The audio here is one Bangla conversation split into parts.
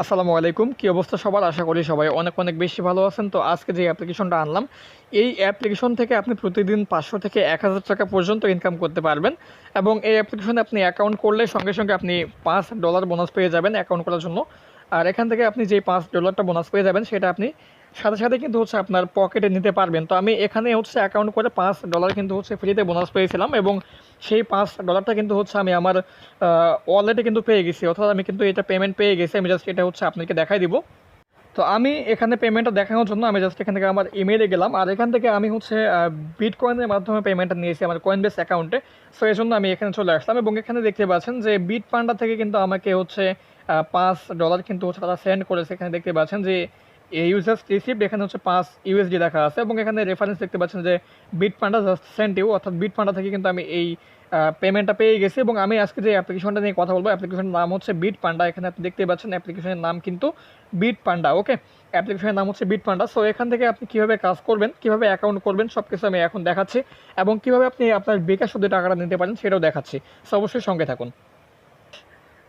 আসসালামু আলাইকুম। কি অবস্থা সবার? আশা করি সবাই অনেক অনেক বেশি ভালো আছেন। তো আজকে যে অ্যাপ্লিকেশনটা আনলাম, এই অ্যাপ্লিকেশন থেকে আপনি প্রতিদিন ৫০০ থেকে ১,০০০ টাকা পর্যন্ত ইনকাম করতে পারবেন এবং এই অ্যাপ্লিকেশনে আপনি অ্যাকাউন্ট করলে সঙ্গে, সঙ্গে আপনি $৫ বোনাস পেয়ে যাবেন অ্যাকাউন্ট করার জন্য। আর এখান থেকে আপনি যেই $৫ বোনাস পেয়ে যাবেন সেটা আপনি সাথে, সাথে কিন্তু হচ্ছে আপনার পকেটে নিতে পারবেন। তো আমি এখানে হচ্ছে অ্যাকাউন্ট করে $৫ কিন্তু হচ্ছে ফ্রিতে বোনাস পেয়েছিলাম এবং সেই $৫ কিন্তু হচ্ছে আমি আমার ওয়ালেটে কিন্তু পেয়ে গেছি, অর্থাৎ আমি কিন্তু এটা পেমেন্ট পেয়ে গেছি। আমি জাস্ট এটা হচ্ছে আপনাকে দেখাই দিব। তো আমি এখানে পেমেন্টটা দেখানোর জন্য আমি জাস্ট এখান থেকে আমার ইমেইলে গেলাম। আর এখান থেকে আমি হচ্ছে বিটকয়েনের মাধ্যমে পেমেন্টটা নিয়েছি আমার কয়েনবেস অ্যাকাউন্টে। সো এজন্য আমি এখানে চলে আসলাম এবং এখানে দেখতে পাচ্ছেন যে বিটপান্ডা থেকে কিন্তু আমাকে হচ্ছে $৫ কিন্তু হচ্ছে তারা সেন্ড করেছে। এখানে দেখতে পাচ্ছেন যে ইউজার্স রিসিভড, এখানে হচ্ছে ৫ ইউএসডি দেখা আছে এবং এখানে রেফারেন্স দেখতে পাচ্ছেন যে বিটপান্ডা জাস্ট সেন্ট ইউ, অর্থাৎ বিটপান্ডা থেকে কিন্তু আমি এই পেমেন্টটা পেয়ে গেছি। এবং আমি আজকে যে অ্যাপ্লিকেশনটা নিয়ে কথা বলবো, অ্যাপ্লিকেশনের নাম হচ্ছে বিটপান্ডা। এখানে আপনি দেখতে পাচ্ছেন অ্যাপ্লিকেশনের নাম কিন্তু বিটপান্ডা। ওকে, অ্যাপ্লিকেশনের নাম হচ্ছে বিটপান্ডা। সো এখান থেকে আপনি কীভাবে কাজ করবেন, কীভাবে অ্যাকাউন্ট করবেন, সব কিছু আমি এখন দেখাচ্ছি এবং কীভাবে আপনি আপনার বিকাশ শুধু টাকাটা নিতে পারেন সেটাও দেখাচ্ছি। সো অবশ্যই সঙ্গে থাকুন।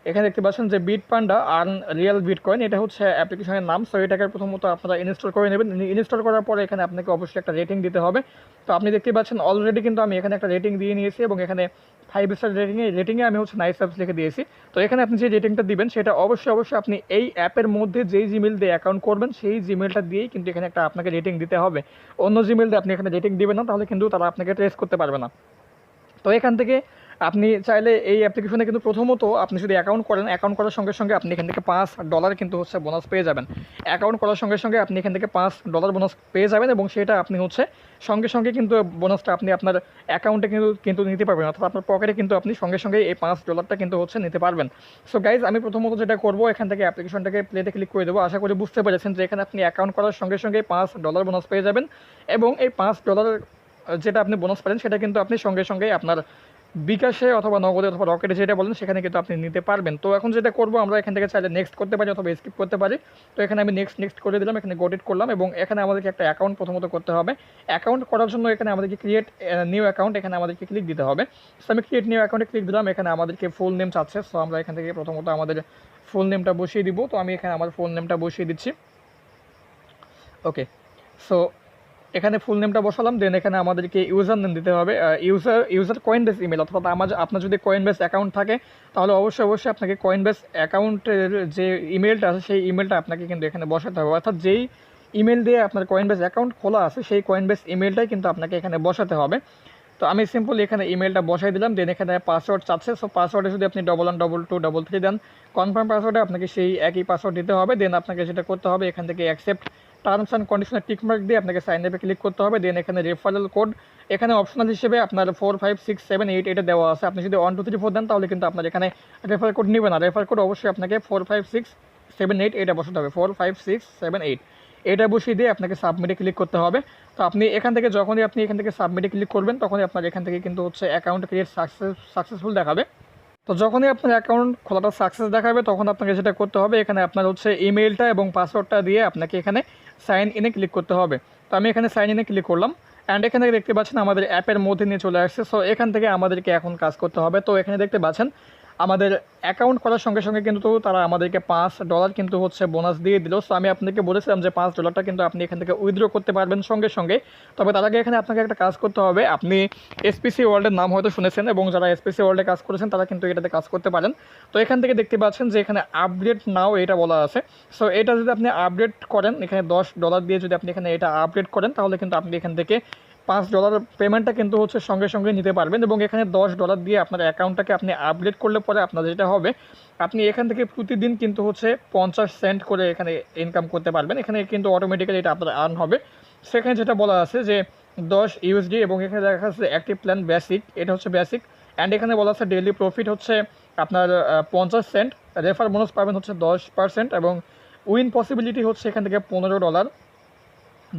এখানে দেখতে পাচ্ছেন যে বিটপান্ডা আর্ন রিয়েল বিটকয়েন, এটা হচ্ছে অ্যাপ্লিকেশনের নাম। সো এটাকে প্রথমত আপনারা ইনস্টল করে নেবেন। ইনস্টল করার পরে এখানে আপনাকে অবশ্যই একটা রেটিং দিতে হবে। তো আপনি দেখতে পাচ্ছেন অলরেডি কিন্তু আমি এখানে একটা রেটিং দিয়ে নিয়েছি এবং এখানে 5 স্টার রেটিংয়ে আমি হচ্ছে নাইস অ্যাপস লিখে দিয়েছি। তো এখানে আপনি যে রেটিংটা দিবেন সেটা অবশ্যই আপনি এই অ্যাপের মধ্যে যেই জিমেল দিয়ে অ্যাকাউন্ট করবেন সেই জিমেলটা দিয়েই কিন্তু এখানে একটা আপনাকে রেটিং দিতে হবে। অন্য জিমেল দিয়ে আপনি এখানে রেটিং দিবেন না, তাহলে কিন্তু তারা আপনাকে ট্রেস করতে পারবে না। তো এখান থেকে আপনি চাইলে এই অ্যাপ্লিকেশনে কিন্তু প্রথমত আপনি যদি অ্যাকাউন্ট করেন, অ্যাকাউন্ট করার সঙ্গে সঙ্গে আপনি এখান থেকে $5 কিন্তু হচ্ছে বোনাস পেয়ে যাবেন। অ্যাকাউন্ট করার সঙ্গে সঙ্গে আপনি এখান থেকে $5 বোনাস পেয়ে যাবেন এবং সেটা আপনি হচ্ছে সঙ্গে সঙ্গে কিন্তু বোনাসটা আপনি আপনার অ্যাকাউন্টে কিন্তু কিন্তু নিতে পারবেন, অর্থাৎ আপনার পকেটে কিন্তু আপনি সঙ্গে সঙ্গে এই $5টা কিন্তু হচ্ছে নিতে পারবেন। সো গাইজ, আমি প্রথমত যেটা করবো, এখান থেকে অ্যাপ্লিকেশনটাকে প্লেতে ক্লিক করে দেবো। আশা করি বুঝতে পেরেছেন যে এখানে আপনি অ্যাকাউন্ট করার সঙ্গে সঙ্গে $5 বোনাস পেয়ে যাবেন এবং এই $5 যেটা আপনি বোনাস পাবেন সেটা কিন্তু আপনি সঙ্গে সঙ্গে আপনার বিকাশে অথবা নগদে অথবা রকেটে যেটা বলেন সেখানে কিন্তু আপনি নিতে পারবেন। তো এখন যেটা করবো, আমরা এখান থেকে চাইলে নেক্সট করতে পারি অথবা স্কিপ করতে পারি। তো এখানে আমি নেক্সট করে দিলাম, এখানে গট ইট করলাম এবং এখানে আমাদেরকে একটা অ্যাকাউন্ট প্রথমত করতে হবে। অ্যাকাউন্ট করার জন্য এখানে আমাদেরকে ক্রিয়েট নিউ অ্যাকাউন্ট, এখানে আমাদেরকে ক্লিক দিতে হবে। সো আমি ক্রিয়েট নিউ অ্যাকাউন্টে ক্লিক দিলাম। এখানে আমাদেরকে ফুল নেম চাচ্ছে। সো আমরা এখান থেকে প্রথমত আমাদের ফুল নেমটা বসিয়ে দিব। তো আমি এখানে আমার ফুল নেমটা বসিয়ে দিচ্ছি। ওকে, সো এখানে ফুল নেমটা বসালাম। দেন এখানে আমাদেরকে ইউজার নেম দিতে হবে, ইউজার কয়েনবেস ইমেল, অর্থাৎ আপনার যদি কয়েনবেস অ্যাকাউন্ট থাকে তাহলে অবশ্যই আপনাকে কয়েনবেস অ্যাকাউন্টের যে ইমেলটা আছে সেই ইমেলটা আপনাকে কিন্তু এখানে বসাতে হবে, অর্থাৎ যেই ইমেল দিয়ে আপনার কয়েনবেস অ্যাকাউন্ট খোলা আছে সেই কয়েনবেস ইমেলটাই কিন্তু আপনাকে এখানে বসাতে হবে। তো আমি সিম্পলি এখানে ইমেলটা বসাই দিলাম। দেন এখানে পাসওয়ার্ড চাচ্ছে। সো পাসওয়ার্ডে যদি আপনি 112223 দেন, কনফার্ম পাসওয়ার্ডে আপনাকে সেই একই পাসওয়ার্ড দিতে হবে। দেন আপনাকে যেটা করতে হবে, এখান থেকে অ্যাকসেপ্ট টার্মস অ্যান্ড কন্ডিশনের টিকমার্ক দিয়ে আপনাকে সাইন আপে ক্লিক করতে হবে। দেন এখানে রেফারেল কোড, এখানে অপশনাল হিসেবে আপনার 45678 এটা দেওয়া আছে। আপনি যদি 1234 দেন তাহলে কিন্তু আপনার এখানে রেফারেল কোড নেবে না। রেফারেল কোড অবশ্যই আপনাকে 45678 এটা বসাতে হবে, 45678 এটা বসিয়ে দিয়ে আপনাকে সাবমিটে ক্লিক করতে হবে। তো আপনি এখান থেকে যখনই আপনি এখান থেকে সাবমিটে ক্লিক করবেন তখনই আপনার এখান থেকে কিন্তু হচ্ছে অ্যাকাউন্ট ক্রিয়েট সাকসেসফুল দেখাবে। তো যখনই আপনার অ্যাকাউন্ট খোলাটা সাকসেস দেখাবে তখন আপনাকে যেটা করতে হবে, এখানে আপনার হচ্ছে ইমেলটা এবং পাসওয়ার্ডটা দিয়ে আপনাকে এখানে সাইন ইনে ক্লিক করতে হবে। তো আমি এখানে সাইন ইনে ক্লিক করলাম অ্যান্ড এখানে দেখতে পাচ্ছেন আমাদের অ্যাপের মধ্যে নিয়ে চলে আসছে। সো এখান থেকে আমাদেরকে এখন কাজ করতে হবে। তো এখানে দেখতে পাচ্ছেন আমাদের অ্যাকাউন্ট করার সঙ্গে সঙ্গে কিন্তু তারা আমাদেরকে $5 কিন্তু হচ্ছে বোনাস দিয়ে দিল। সো আমি আপনাকে বলেছিলাম যে $5টা কিন্তু আপনি এখান থেকে উইথড্র করতে পারবেন সঙ্গে সঙ্গে। তবে তার আগে এখানে আপনাকে একটা কাজ করতে হবে। আপনি এসপিসি ওয়ার্ল্ডের নাম হয়তো শুনেছেন এবং যারা এসপিসি ওয়ার্ল্ডে কাজ করেছেন তারা কিন্তু এটাতে কাজ করতে পারেন। তো এখান থেকে দেখতে পাচ্ছেন যে এখানে আপডেট নাও এটা বলা আছে। সো এটা যদি আপনি আপডেট করেন, এখানে $10 দিয়ে যদি আপনি এখানে এটা আপডেট করেন তাহলে কিন্তু আপনি এখান থেকে $5 পেমেন্টটা কিন্তু হচ্ছে সঙ্গে সঙ্গে নিতে পারবেন এবং এখানে $10 দিয়ে আপনার অ্যাকাউন্টটাকে আপনি আপডেট করলে পরে আপনার যেটা হবে, আপনি এখান থেকে প্রতিদিন কিন্তু হচ্ছে 50 সেন্ট করে এখানে ইনকাম করতে পারবেন। এখানে কিন্তু অটোমেটিক্যালি এটা আপনার আর্ন হবে। সেখানে যেটা বলা আছে যে 10 ইউএসডি এবং এখানে দেখা যাচ্ছে অ্যাক্টিভ প্ল্যান বেসিক, এটা হচ্ছে বেসিক। অ্যান্ড এখানে বলা আছে ডেইলি প্রফিট হচ্ছে আপনার 50 সেন্ট, রেফার বোনাস পাবেন হচ্ছে 10% এবং উইন পসিবিলিটি হচ্ছে এখান থেকে $15।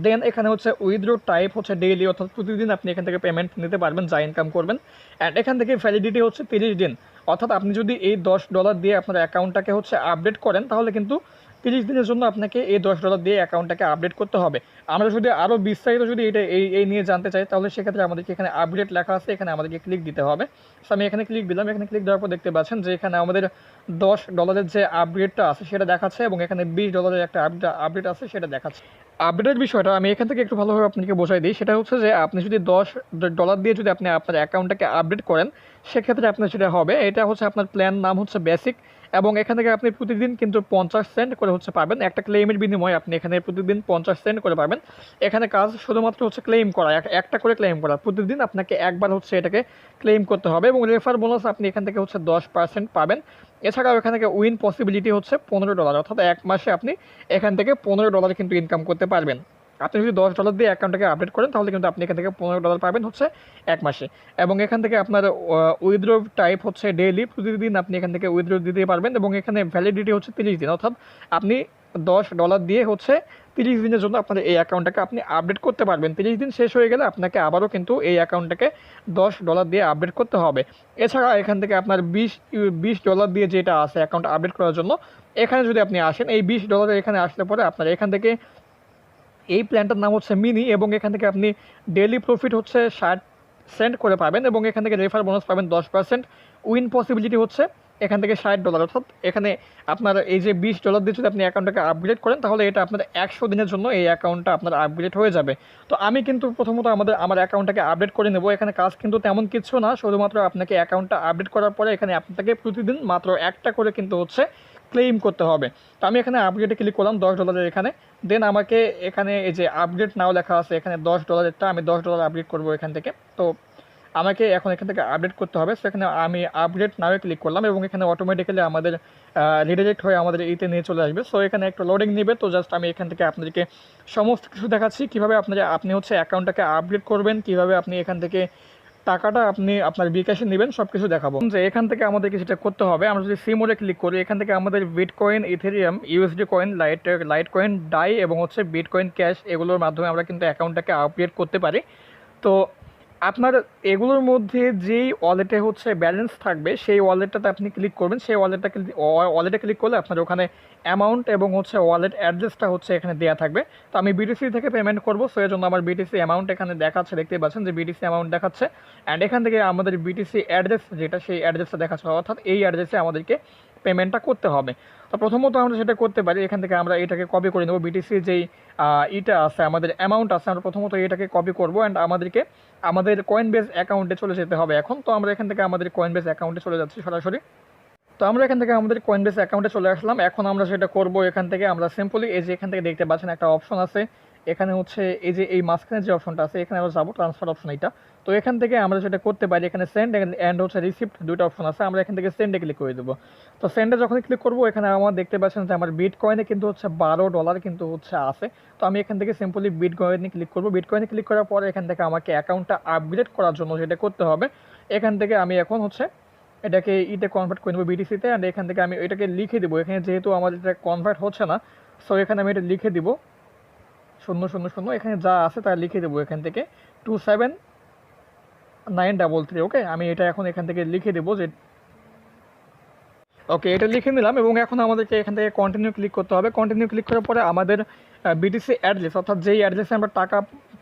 দেন এখানে হচ্ছে উইথড্র টাইপ হচ্ছে ডেইলি, অর্থাৎ প্রতিদিন আপনি এখান থেকে পেমেন্ট নিতে পারবেন যা ইনকাম করবেন। অ্যান্ড এখান থেকে ভ্যালিডিটি হচ্ছে 30 দিন, অর্থাৎ আপনি যদি এই $10 দিয়ে আপনার অ্যাকাউন্টটাকে হচ্ছে আপডেট করেন তাহলে কিন্তু 30 দিনের জন্য আপনাকে এই $10 দিয়ে অ্যাকাউন্টটাকে আপডেট করতে হবে। আমরা যদি আরও বিস্তারিত যদি এটা এই নিয়ে জানতে চাই, তাহলে সেক্ষেত্রে আমাদেরকে এখানে আপডেট লেখা আছে, এখানে আমাদেরকে ক্লিক দিতে হবে। সো আমি এখানে ক্লিক দিলাম। এখানে ক্লিক দেওয়ার পর দেখতে পাচ্ছেন যে এখানে আমাদের $10 যে আপগ্রেডটা আছে সেটা দেখাচ্ছে, এবং এখানে $20 একটা আপডেট আছে সেটা দেখাচ্ছে। আপডেটের বিষয়টা আমি এখান থেকে একটু ভালোভাবে আপনাকে বোঝাই দিই। সেটা হচ্ছে যে আপনি যদি $10 দিয়ে যদি আপনি আপনার অ্যাকাউন্টটাকে আপডেট করেন, সেক্ষেত্রে আপনার যেটা হবে, এটা হচ্ছে আপনার প্ল্যান নাম হচ্ছে বেসিক, এবং এখান থেকে আপনি প্রতিদিন কিন্তু 50 সেন্ট করে হচ্ছে পাবেন। একটা ক্লেমের বিনিময়ে আপনি এখানে প্রতিদিন 50 সেন্ট করে পাবেন। এখানে কাজ শুধুমাত্র হচ্ছে ক্লেম করা, একটা করে ক্লেম করা। প্রতিদিন আপনাকে একবার হচ্ছে এটাকে ক্লেম করতে হবে, এবং রেফার বোনাস আপনি এখান থেকে হচ্ছে 10% পাবেন। এছাড়াও এখান থেকে উইন পসিবিলিটি হচ্ছে $15, অর্থাৎ এক মাসে আপনি এখান থেকে $15 কিন্তু ইনকাম করতে পারবেন। আপনি যদি $10 দিয়ে অ্যাকাউন্টটাকে আপডেট করেন, তাহলে কিন্তু আপনি এখান থেকে $15 পাবেন হচ্ছে এক মাসে। এবং এখান থেকে আপনার উইথড্র টাইপ হচ্ছে ডেইলি, প্রতিদিন আপনি এখান থেকে উইথড্র দিতে পারবেন, এবং এখানে ভ্যালিডিটি হচ্ছে 30 দিন, অর্থাৎ আপনি $10 দিয়ে হচ্ছে 30 দিনের জন্য আপনার এই অ্যাকাউন্টটাকে আপনি আপডেট করতে পারবেন। 30 দিন শেষ হয়ে গেলে আপনাকে আবারও কিন্তু এই অ্যাকাউন্টটাকে $10 দিয়ে আপডেট করতে হবে। এছাড়া এখান থেকে আপনার $20 দিয়ে যেটা আছে অ্যাকাউন্ট আপডেট করার জন্য, এখানে যদি আপনি আসেন, এই $20 এখানে আসলে পরে আপনার এখান থেকে এই প্ল্যানটার নাম হচ্ছে মিনি, এবং এখান থেকে আপনি ডেইলি প্রফিট হচ্ছে 60 সেন্ট করে পাবেন, এবং এখান থেকে রেফার বোনাস পাবেন 10%। উইন পসিবিলিটি হচ্ছে এখান থেকে $60, অর্থাৎ এখানে আপনার এই যে $20 দিয়ে যদি আপনি অ্যাকাউন্টটাকে আপগ্রেড করেন, তাহলে এটা আপনার 100 দিনের জন্য এই অ্যাকাউন্টটা আপনার আপগ্রেড হয়ে যাবে। তো আমি কিন্তু প্রথমত আমার অ্যাকাউন্টটাকে আপডেট করে নেব। এখানে কাজ কিন্তু তেমন কিছু না, শুধুমাত্র আপনাকে অ্যাকাউন্টটা আপডেট করার পরে এখানে আপনাকে প্রতিদিন মাত্র একটা করে কিন্তু হচ্ছে ক্লেম করতে হবে। তো আমি এখানে আপগ্রেডে ক্লিক করলাম $10 এখানে। দেন আমাকে এখানে এই যে আপগ্রেড নাও লেখা আছে, এখানে $10 আমি $10 আপগ্রেড করব এখান থেকে। তো আমাকে এখন এখান থেকে আপডেট করতে হবে। সো এখানে আমি আপগ্রেড নাও ক্লিক করলাম, এবং এখানে অটোমেটিক্যালি আমাদের রিডাইরেক্ট হয়ে আমাদের এইতে নিয়ে চলে আসবে। সো এখানে একটু লোডিং নেবে। তো জাস্ট আমি এখান থেকে আপনাদেরকে সমস্ত কিছু দেখাচ্ছি, কীভাবে আপনি হচ্ছে অ্যাকাউন্টটাকে আপগ্রেড করবেন, কীভাবে আপনি এখান থেকে টাকাটা আপনি আপনার বিকাশে নেবেন, সব কিছু দেখাবো। যে এখান থেকে আমাদেরকে যেটা করতে হবে, আমরা যদি সি মোডে ক্লিক করি, এখান থেকে আমাদের Bitcoin, Ethereum, USD coin, Litecoin, Dai এবং হচ্ছে বিটকয়েন ক্যাশ, এগুলোর মাধ্যমে আমরা কিন্তু অ্যাকাউন্টটাকে আপগ্রেড করতে পারি। তো আপনার এগুলোর মধ্যে যেই ওয়ালেটে হচ্ছে ব্যালেন্স থাকবে, সেই ওয়ালেটটাতে আপনি ক্লিক করবেন। সেই ওয়ালেটে ক্লিক করলে আপনার ওখানে অ্যামাউন্ট এবং হচ্ছে ওয়ালেট অ্যাড্রেসটা হচ্ছে এখানে দেওয়া থাকবে। তো আমি বিটিসি থেকে পেমেন্ট করবো, সো এর জন্য আমার বিটিসি অ্যামাউন্ট এখানে দেখাচ্ছে, দেখতেই পাচ্ছেন যে বিটিসি অ্যামাউন্ট দেখাচ্ছে। অ্যান্ড এখান থেকে আমাদের বিটিসি অ্যাড্রেস যেটা, সেই অ্যাড্রেসটা দেখাচ্ছে, অর্থাৎ এই অ্যাড্রেসে আমাদেরকে পেমেন্টটা করতে হবে। তো প্রথমত আমরা সেটা করতে পারি, এখান থেকে আমরা এটাকে কপি করে নেব। বিটিসি যেই ইটা আছে, আমাদের অ্যামাউন্ট আছে, আমরা প্রথমত এটাকে কপি করব, অ্যান্ড আমাদের কয়েনবেজ অ্যাকাউন্টে চলে যেতে হবে এখন। তো আমরা এখান থেকে আমাদের কয়েনবেজ অ্যাকাউন্টে চলে যাচ্ছি সরাসরি। তো আমরা এখান থেকে আমাদের কয়েনবেজ অ্যাকাউন্টে চলে আসলাম। এখন আমরা সেটা করব, এখান থেকে আমরা সিম্পলি এই যে এখান থেকে দেখতে পাচ্ছেন একটা অপশন আছে, এখানে হচ্ছে এই যে এই মাঝখানে যে অপশনটা আছে, এখানে আমরা যাবো ট্রান্সফার অপশন এটা। তো এখান থেকে আমরা যেটা করতে পারি, এখানে সেন্ড অ্যান্ড হচ্ছে রিসিপ্ট দুটো অপশন আছে, আমরা এখান থেকে সেন্ডে ক্লিক করে দেবো। তো সেন্ডে যখন ক্লিক করবো, এখানে আমার দেখতে পাচ্ছেন যে আমার বিটকয়েনে কিন্তু হচ্ছে $12 কিন্তু হচ্ছে আছে। তো আমি এখান থেকে সিম্পলি বিটকয়েনে ক্লিক করবো। বিটকয়েনে ক্লিক করার পরে এখান থেকে আমাকে অ্যাকাউন্টটা আপগ্রেড করার জন্য যেটা করতে হবে, এখান থেকে আমি এখন হচ্ছে এটাকে ইতে কনভার্ট করে নেবো বিটিসিতে, অ্যান্ড এখান থেকে আমি এটাকে লিখে দেবো। এখানে যেহেতু আমার এটা কনভার্ট হচ্ছে না, সো এখানে আমি এটা লিখে দিব 000, এখানে যা আছে তা লিখে দেবো এখান থেকে 27933। ওকে, আমি এটা এখন এখান থেকে লিখে দেবো যে ওকে, এটা লিখে নিলাম, এবং এখন আমাদেরকে এখান থেকে কন্টিনিউ ক্লিক করতে হবে। কন্টিনিউ ক্লিক করার পরে আমাদের বিটিসি অ্যাড্রেস, অর্থাৎ যেই অ্যাড্রেসে আমরা টাকা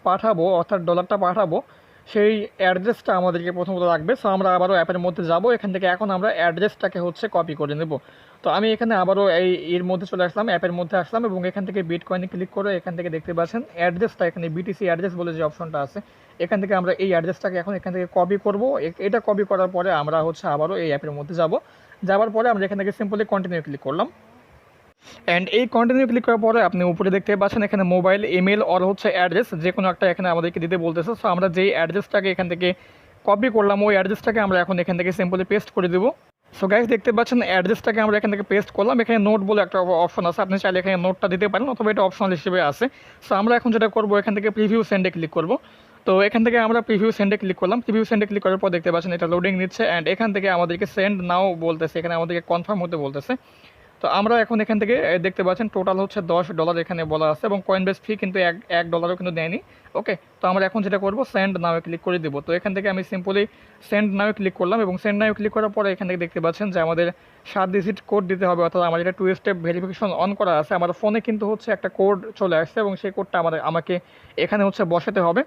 পাঠাবো, অর্থাৎ ডলারটা পাঠাবো, সেই অ্যাড্রেসটা আমাদেরকে প্রথমত লাগবে। সো আমরা আবারও অ্যাপের মধ্যে যাব, এখান থেকে এখন আমরা অ্যাড্রেসটাকে হচ্ছে কপি করে নেব। তো আমি এখানে আবারও এর মধ্যে চলে আসলাম, অ্যাপের মধ্যে আসলাম, এবং এখান থেকে বিটকয়েনে ক্লিক করে এখান থেকে দেখতে পাচ্ছেন অ্যাড্রেসটা, এখানে বিটিসি অ্যাড্রেস বলে যে অপশনটা আছে, এখান থেকে আমরা এই অ্যাড্রেসটাকে এখন এখান থেকে কপি করব। এটা কপি করার পরে আমরা হচ্ছে আবারও এই অ্যাপের মধ্যে যাওয়ার পরে আমরা এখান থেকে সিম্পলি কন্টিনিউ ক্লিক করলাম। অ্যান্ড এই কন্টিনিউ ক্লিক করার পরে আপনি উপরে দেখতে পাচ্ছেন এখানে মোবাইল, ইমেল অর হচ্ছে অ্যাড্রেস, যে কোনো একটা এখানে আমাদেরকে দিতে বলতেছে। সো আমরা যেই অ্যাড্রেসটাকে এখান থেকে কপি করলাম, ওই অ্যাড্রেসটাকে আমরা এখন এখান থেকে সিম্পলি পেস্ট করে দেবো। সো গাইস, দেখতে পাচ্ছেন অ্যাড্রেসটাকে আমরা এখান থেকে পেস্ট করলাম। এখানে নোট বলে একটা অপশন আছে, আপনি চাইলে এখানে নোটটা দিতে পারেন, অথবা এটা অপশনাল হিসেবে আছে। সো আমরা এখন যেটা করবো, এখান থেকে প্রিভিউ সেন্ডে ক্লিক করবো। তো এখান থেকে আমরা প্রিভিউ সেন্ডে ক্লিক করলাম। প্রিভিউ সেন্ডে ক্লিক করার পর দেখতে পাচ্ছেন এটা লোডিং নিচ্ছে, অ্যান্ড এখান থেকে আমাদেরকে সেন্ড নাও বলতেছে, এখানে আমাদেরকে কনফার্ম হতে বলতেছে। তো আমরা এখন এখান থেকে দেখতে পাচ্ছেন টোটাল হচ্ছে $10 এখানে বলা আছে, এবং কয়েনবেস ফি কিন্তু এক ডলারও কিন্তু দেয়নি। ওকে, তো আমরা এখন যেটা করবো সেন্ড নাও ক্লিক করে দেবো। তো এখান থেকে আমি সিম্পলি সেন্ড নাও ক্লিক করলাম, এবং সেন্ড নাও ক্লিক করার পরে এখান থেকে দেখতে পাচ্ছেন যে আমাদের 7 ডিজিট কোড দিতে হবে, অর্থাৎ আমার এটা 2 স্টেপ ভেরিফিকেশন অন করা আছে। আমার ফোনে কিন্তু হচ্ছে একটা কোড চলে আসছে, এবং সেই কোডটা আমাকে এখানে হচ্ছে বসাতে হবে।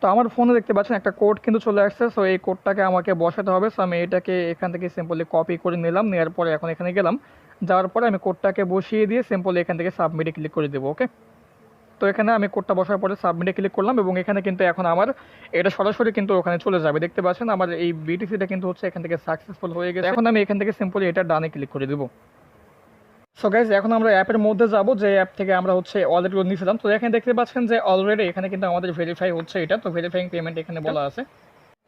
তো আমার ফোনে দেখতে পাচ্ছেন একটা কোড কিন্তু চলে আসছে, সো এই কোডটাকে আমাকে বসাতে হবে। সো আমি এটাকে এখান থেকে সিম্পলি কপি করে নিলাম, নেওয়ার পরে এখন এখানে গেলাম, যাওয়ার পরে আমি কোডটাকে বসিয়ে দিয়ে সিম্পলি এখান থেকে সাবমিটে ক্লিক করে দেবো। ওকে, তো এখানে আমি কোডটা বসার পরে সাবমিটে ক্লিক করলাম, এবং এখানে কিন্তু এখন আমার এটা সরাসরি কিন্তু ওখানে চলে যাবে। দেখতে পাচ্ছেন আমার এই বিটিসিটা কিন্তু হচ্ছে এখান থেকে সাকসেসফুল হয়ে গেছে। এখন আমি এখান থেকে সিম্পলি এটা ডানে ক্লিক করে দেবো। সো গাইজ এখন আমরা অ্যাপের মধ্যে যাব, যে অ্যাপ থেকে আমরা হচ্ছে অলরেডি নিয়েছিলাম। তো এখানে দেখতে পাচ্ছেন যে অলরেডি এখানে কিন্তু আমাদের ভেরিফাই হচ্ছে এটা, তো ভেরিফাইং পেমেন্ট এখানে বলা আছে।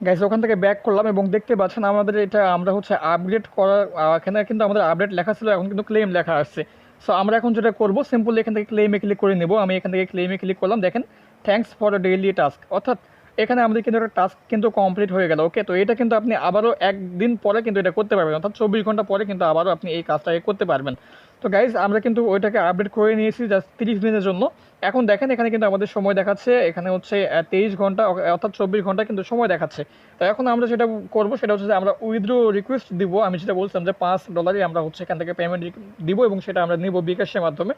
গাইজ ওখান থেকে ব্যাক করলাম, এবং দেখতে পাচ্ছেন আমাদের এটা আমরা হচ্ছে আপডেট করার, এখানে কিন্তু আমাদের আপডেট লেখা ছিল, এখন কিন্তু ক্লেম লেখা আসছে। সো আমরা এখন যেটা করবো সিম্পলি এখান থেকে ক্লেমে ক্লিক করে নেব। আমি এখান থেকে ক্লেমে ক্লিক করলাম, দেখেন থ্যাঙ্কস ফর ডেইলি টাস্ক, অর্থাৎ এখানে আমাদের কিন্তু একটা টাস্ক কিন্তু কমপ্লিট হয়ে গেল। ওকে, তো এটা কিন্তু আপনি আবারও একদিন পরে কিন্তু এটা করতে পারবেন, অর্থাৎ 24 ঘন্টা পরে কিন্তু আবারও আপনি এই কাজটাকে করতে পারবেন। তো গাইজ আমরা কিন্তু ওইটাকে আপডেট করে নিয়েছি জাস্ট 30 দিনের জন্য। এখন দেখেন এখানে কিন্তু আমাদের সময় দেখাচ্ছে, এখানে হচ্ছে 23 ঘন্টা, অর্থাৎ 24 ঘন্টা কিন্তু সময় দেখাচ্ছে। তো এখন আমরা যেটা করবো সেটা হচ্ছে যে আমরা উইথড্র রিকোয়েস্ট দিব। আমি যেটা বলছিলাম যে $5 আমরা হচ্ছে এখান থেকে পেমেন্ট দিব, এবং সেটা আমরা নিব বিকাশের মাধ্যমে।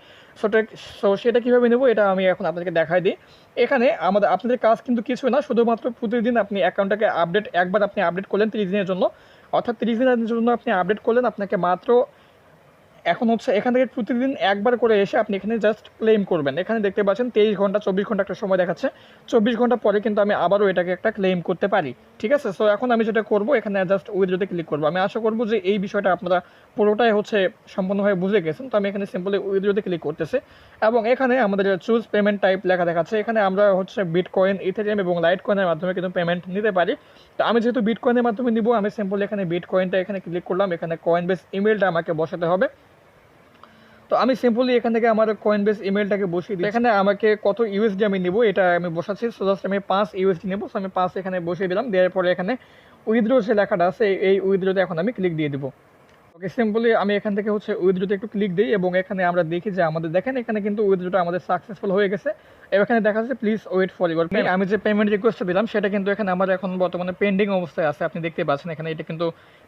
সো সেটা কীভাবে নেব এটা আমি এখন আপনাদেরকে দেখাই দিই। এখানে আপনাদের কাজ কিন্তু কিছু না, শুধুমাত্র প্রতিদিন আপনি অ্যাকাউন্টটাকে একবার আপনি আপডেট করলেন 30 দিনের জন্য, অর্থাৎ 30 দিনের জন্য আপনি আপডেট করলেন। আপনাকে মাত্র এখন হচ্ছে এখান থেকে প্রতিদিন একবার করে এসে আপনি এখানে জাস্ট ক্লেম করবেন। এখানে দেখতে পাচ্ছেন 23 ঘন্টা 24 ঘন্টা একটা সময় দেখাচ্ছে, 24 ঘন্টা পরে কিন্তু আমি আবারও এটাকে একটা ক্লেম করতে পারি। ঠিক আছে, সো এখন আমি যেটা করবো এখানে জাস্ট উইথড্রোতে ক্লিক করবো। আমি আশা করবো যে এই বিষয়টা আপনারা পুরোটাই হচ্ছে সম্পূর্ণভাবে বুঝে গেছেন। তো আমি এখানে সিম্পলি উইথড্রোতে ক্লিক করতেছি, এবং এখানে আমাদের চুজ পেমেন্ট টাইপ লেখা দেখাচ্ছে। এখানে আমরা হচ্ছে বিটকয়েন, ইথেরিয়াম এবং লাইট কয়েনের মাধ্যমে কিন্তু পেমেন্ট নিতে পারি। তো আমি যেহেতু বিটকয়েনের মাধ্যমে নিব, আমি সিম্পলি এখানে বিটকয়েনটা এখানে ক্লিক করলাম। এখানে কয়েনবেস ইমেলটা আমাকে বসাতে হবে। তো আমি সিম্পলি এখান থেকে আমার কয়েনবেস ইমেলটাকে বসিয়ে দিই। এখানে আমাকে কত ইউএসডি আমি নিব এটা আমি বসাচ্ছি। সো জাস্ট আমি 5 ইউএসডি নেব। সো আমি 5 এখানে বসিয়ে দিলাম, দেওয়ার পরে এখানে উইথড্র যে লেখাটা আছে এই উইথড্রোতে এখন আমি ক্লিক দিয়ে দিব। ওকে, সিম্পলি আমি এখান থেকে হচ্ছে উইথড্রোতে একটু ক্লিক দিই, এবং এখানে আমরা দেখি যে আমাদের দেখেন এখানে কিন্তু উইথড্রোটা আমাদের সাকসেসফুল হয়ে গেছে। এখানে দেখা যাচ্ছে please wait for your payment. আমি যে পেমেন্ট রিকোয়েস্টটা দিলাম সেটা কিন্তু এখানে আমার এখন বর্তমানে পেন্ডিং অবস্থায় আছে। আপনি দেখতে পাচ্ছেন এখানে এটা কিন্তু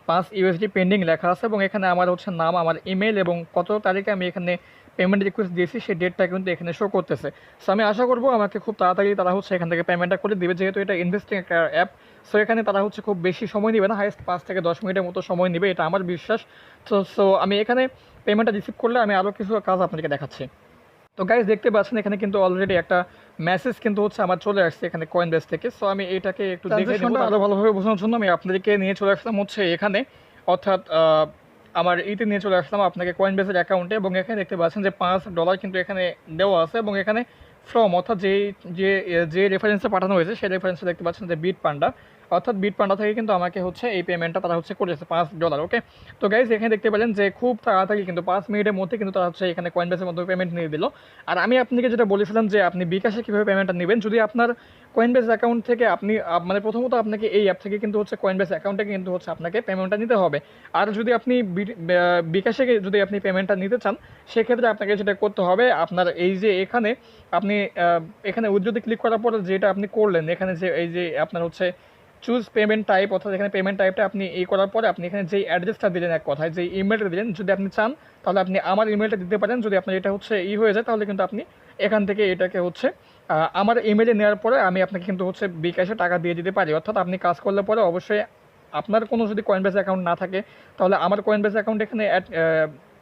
5 ইউএসডি পেন্ডিং লেখা আছে, এবং এখানে আমার হচ্ছে নাম, আমার ইমেল এবং কত তারিখে আমি এখানে পেমেন্ট রিকোয়েস্ট দিয়েছি সেই ডেটটা কিন্তু এখানে শো করতেছে। সো আমি আশা করবো আমাকে খুব তাড়াতাড়ি তারা হচ্ছে এখান থেকে পেমেন্টটা করে দিবে, যেহেতু এটা ইনভেস্টিং একটা অ্যাপ। সো এখানে তারা হচ্ছে খুব বেশি সময় নেবে না, হাইস্ট 5 থেকে 10 মিনিটের মতো সময় নেবে, এটা আমার বিশ্বাস। সো আমি এখানে পেমেন্টটা রিসিভ করলে আমি আরও কিছু কাজ আপনাদেরকে দেখাচ্ছি। তো গাইজ দেখতে পাচ্ছেন এখানে কিন্তু অলরেডি একটা মেসেজ কিন্তু হচ্ছে আমার চলে আসছে এখানে কয়েনবেস থেকে। সো আমি এটাকে একটু দেখে নেব আরও ভালোভাবে বোঝানোর জন্য আমি আপনাদেরকে নিয়ে চলে আসলাম হচ্ছে এখানে, অর্থাৎ আমার ইতে নিয়ে চলে আসলাম আপনাকে কয়েনবেসের অ্যাকাউন্টে, এবং এখানে দেখতে পাচ্ছেন যে $5 কিন্তু এখানে দেওয়া আছে, এবং এখানে ফ্রম, অর্থাৎ যে রেফারেন্সে পাঠানো হয়েছে সেই রেফারেন্সে দেখতে পাচ্ছেন যে বিট পান্ডা, অর্থাৎ বিট পান্ডা থেকে কিন্তু আমাকে হচ্ছে এই পেমেন্টটা তারা হচ্ছে করেছে $5। ওকে, তো গাইজ এখানে দেখতে পেলেন যে খুব তাড়াতাড়ি কিন্তু 5 মিনিটের মধ্যে কিন্তু তারা হচ্ছে এখানে কয়েনবেসের মধ্যে পেমেন্ট নিয়ে দিল। আর আমি আপনাকে যেটা বলেছিলাম যে আপনি বিকাশে কীভাবে পেমেন্টটা নেবেন, যদি আপনার কয়েনবেস অ্যাকাউন্ট থেকে আপনি মানে প্রথমত আপনাকে এই অ্যাপ থেকে কিন্তু হচ্ছে কয়েনবেস অ্যাকাউন্টে কিন্তু হচ্ছে আপনাকে পেমেন্টটা নিতে হবে। আর যদি আপনি বিকাশে যদি আপনি পেমেন্টটা নিতে চান সেক্ষেত্রে আপনাকে যেটা করতে হবে, আপনার এই যে এখানে আপনি এখানে উইথড্রোতে ক্লিক করার পরে যেটা আপনি করলেন, এখানে যে এই যে আপনার হচ্ছে চুজ পেমেন্ট টাইপ, অর্থাৎ এখানে পেমেন্ট টাইপটা আপনি এই করার পরে আপনি এখানে যেই অ্যাড্রেসটা দিলেন, এক কথায় যেই ইমেলটা দিলেন, যদি আপনি চান তাহলে আপনি আমার ইমেলটা দিতে পারেন। যদি আপনার এটা হচ্ছে হয়ে যায় তাহলে কিন্তু আপনি এখান থেকে এটাকে হচ্ছে আমার ইমেলে নেওয়ার পরে আমি আপনাকে কিন্তু হচ্ছে বিকাশে টাকা দিয়ে দিতে পারি। অর্থাৎ আপনি কাজ করলে পরে অবশ্যই আপনার কোনো যদি কয়েনবেস অ্যাকাউন্ট না থাকে তাহলে আমার কয়েনবেস অ্যাকাউন্ট এখানে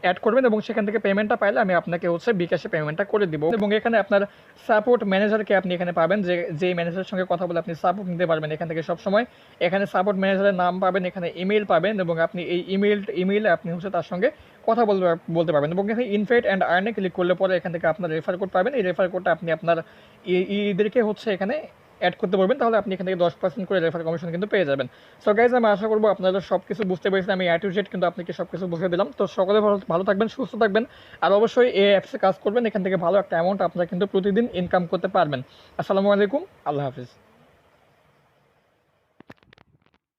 অ্যাড করবেন, এবং সেখান থেকে পেমেন্টটা পাইলে আমি আপনাকে হচ্ছে বিকাশে পেমেন্টটা করে দিব। এবং এখানে আপনার সাপোর্ট ম্যানেজারকে আপনি এখানে পাবেন, যেই ম্যানেজারের সঙ্গে কথা বলে আপনি সাপোর্ট নিতে পারবেন এখান থেকে সবসময়। এখানে সাপোর্ট ম্যানেজারের নাম পাবেন, এখানে ইমেল পাবেন, এবং আপনি এই ইমেইলে আপনি হচ্ছে তার সঙ্গে কথা বলতে পারবেন। এবং এখানে ইনভাইট অ্যান্ড আর্নে ক্লিক করলে পরে এখান থেকে আপনার রেফার কোড পাবেন। এই রেফার কোডটা আপনি আপনার এদেরকে হচ্ছে এখানে অ্যাড করতে পারবেন, তাহলে আপনি এখান থেকে 10% করে রেফার কমিশন কিন্তু পেয়ে যাবেন। সো গাইজ আমি আশা করবো আপনারা সব কিছু বুঝতে পেরেছেন, আমি A to Z কিন্তু আপনাকে সব কিছু বুঝিয়ে দিলাম। তো সকলে ভালো থাকবেন, সুস্থ থাকবেন, আর অবশ্যই এই অ্যাপসে কাজ করবেন, এখান থেকে ভালো একটা অ্যামাউন্ট আপনারা কিন্তু প্রতিদিন ইনকাম করতে পারবেন। আসসালামু আলাইকুম, আল্লাহ হাফিজ।